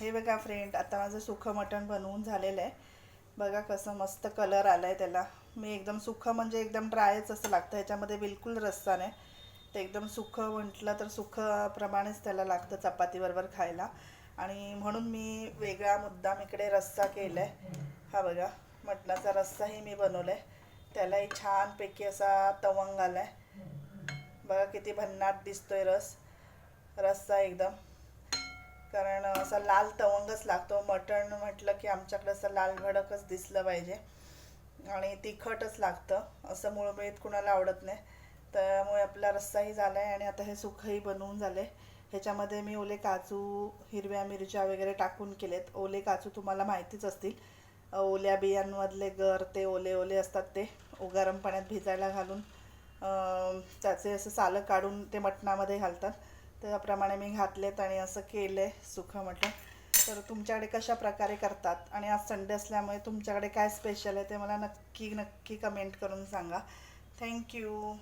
हे बघा फ्रेंड, आता माझं सुखं मटण बनवून झालेलं आहे. बघा कसं मस्त कलर आला आहे त्याला. मी एकदम सुखं म्हणजे एकदम ड्रायच असं लागतं, ह्याच्यामध्ये बिलकुल रस्सा नाही. ते एकदम सुखं म्हटलं तर सुखंप्रमाणेच त्याला लागतं चपातीबरोबर खायला. आणि म्हणून मी वेगळा मुद्दाम इकडे रस्सा केला आहे. हा बघा, मटणाचा रस्साही मी बनवला आहे. त्यालाही छानपैकी असा तवंग आला आहे. बघा किती भन्नाट दिसतोय रस्सा एकदम. कारण असा लाल तवंगच लागतो. मटण म्हटलं की आमच्याकडे असं लाल भडकच दिसलं पाहिजे आणि तिखटच लागतं. असं मुळमुळीत कुणाला आवडत नाही. त्यामुळे आपला रस्साही झाला आहे आणि आता हे सुखंही बनवून झाले. ह्याच्यामध्ये मी ओले काजू, हिरव्या मिरच्या वगैरे टाकून केलेत. ओले काजू तुम्हाला माहितीच असतील. ओल्या बियांमधले गर ते ओले ओले असतात, ते गरम पाण्यात भिजायला घालून त्याचे असं सालं काढून ते मटणामध्ये घालतात. त्याप्रमाणे मी घातलेत आणि असं केलं आहे सुखं मटण. तर तुमच्याकडे कशा प्रकारे करतात आणि आज संडे असल्यामुळे तुमच्याकडे काय स्पेशल आहे ते मला नक्की नक्की कमेंट करून सांगा. थँक्यू.